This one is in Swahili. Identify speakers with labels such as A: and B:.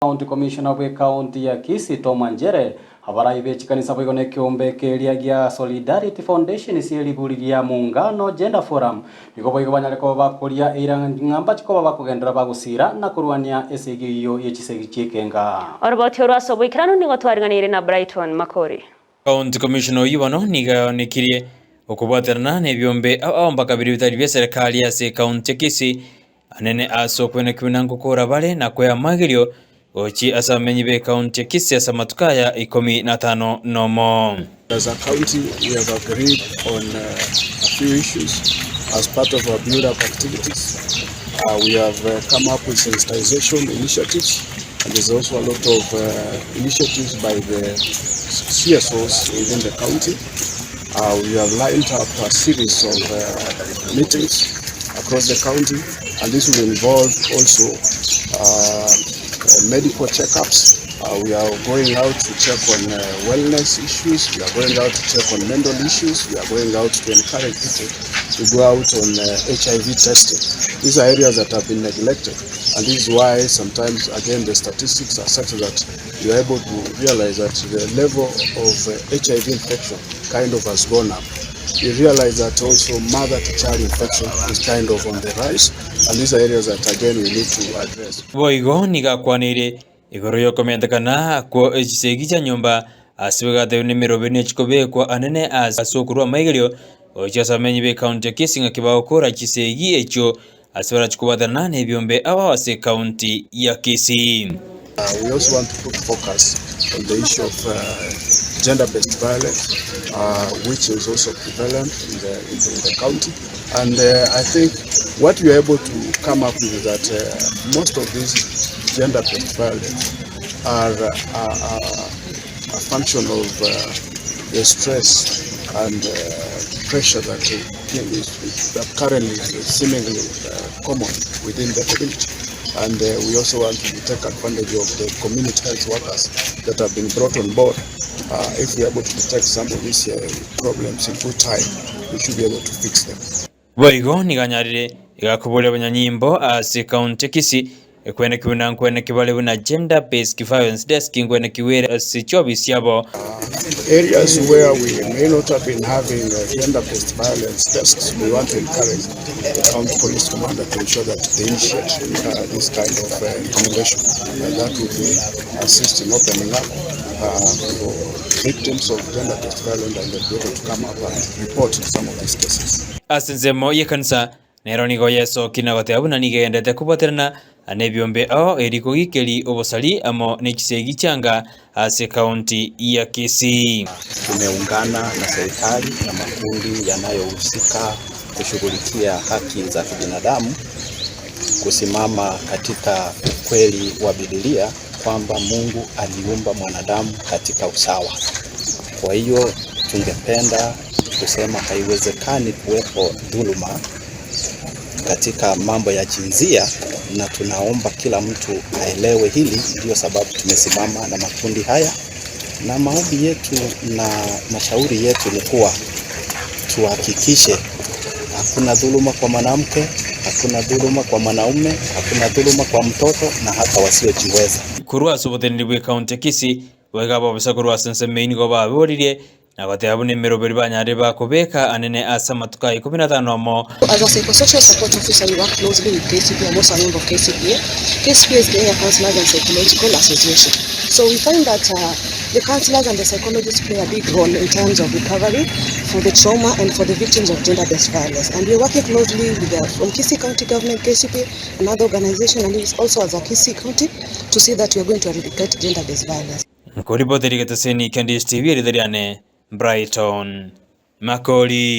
A: County Commissioner we county ya Kisii Tomanjere habarayibe chikanisa bwigone kiombe kelia gia Solidarity Foundation sieliburiria muungano Gender Forum niko bwigo banyareko bakuria iranga ngamba chiko bakugendera bagusira na kurwania esegiyo yechisegi chikenga
B: oroboti orwaso bwikirano nigo twaringanire na Brighton Makori.
C: County Commissioner yibano niga nikirie okubwaterana nebyombe amba kabiri bitari bya serikali ya county Kisii anene aso kwene kwinango kora bale na kwa magirio ochi asamenyi be county Kisii asamatukaya 15 nomo.
D: As a county, we have agreed on a few issues as part of our build-up activities. We have come up with sensitization initiatives, and there's also a lot of initiatives by the CSOs within the county. We have lined up a series of meetings across the county, and this will involve also medical checkups. We are going out to check on wellness issues. We are going out to check on mental issues. We are going out to encourage people to go out on HIV testing. These are areas that have been neglected, and this is why sometimes again the statistics are such that you are able to realize that the level of HIV infection kind of has gone up. You realize that also mother-to-child infection is kind of on the rise, and these are areas that again we need to address.
C: Boigo nigakwanire igoro yo komendekana ko echisegicha nyumba asibegate nimirobene chikobe kwa anene asokurwa maigelio ochasamenyi be county Kisii ngakibao kora chisegi echo asibara chikubatana nebyombe awase county ya Kisii.
D: We also want to put focus on the issue of gender-based violence, which is also prevalent in the county. And I think what we are able to come up with is that most of these gender-based violence are a function of the stress and pressure that currently is seemingly common within the community. And we also want to take advantage of the community health workers that have been brought on board. If we are able to detect some of these problems in good time, we should be able to fix them.
C: Boigo niganyarire igakubule banyanyimbo ase county Kisii ekwene kwina kwene kibale buna gender based violence desk ngwene kiwere sichobi siabo
D: areas where we may not have been having gender based violence desks. We want to encourage the county police commander to ensure that they initiate this kind of accommodation, and that will be assisting opening up for victims of gender based violence, and they'll be able to come up and report some of these cases.
C: Asinzemo yekansa neronigo yeso kinagote abuna nigendete kubaterana anebyombe ao eriko gikeli obosali amo nekisegi changa ase county ya Kisii.
E: Tumeungana na serikali na makundi yanayohusika kushughulikia haki za kibinadamu kusimama katika ukweli wa Biblia kwamba Mungu aliumba mwanadamu katika usawa. Kwa hiyo tungependa kusema haiwezekani kuwepo dhuluma katika mambo ya jinsia, na tunaomba kila mtu aelewe hili. Ndio sababu tumesimama na makundi haya, na maombi yetu na mashauri yetu ni kuwa tuhakikishe hakuna dhuluma kwa mwanamke, hakuna dhuluma kwa mwanaume, hakuna dhuluma kwa mtoto na hata wasiojiweza.
C: Kurwa sobotenni bwe county Kisii wegaba bisa kurwa sensemeini go baboririe na bateabune meroberi banyare bakobeka anene asamatuka 15 mo.
F: As a psychosocial support officer, we work closely with KCP. I'm also a member of KCPA. KCPA is the Area Counselors and Psychological Association. So we find that the counselors and the psychologists play a big role in terms of recovery for the trauma and for the victims of gender-based violence. And we're working closely with from Kisii County Government, KCPA, another organization, and also as a Kisii County to see that we're going to eradicate gender-based violence.
C: Nkoriboterigete seni Ndizi TV Brighton Makori.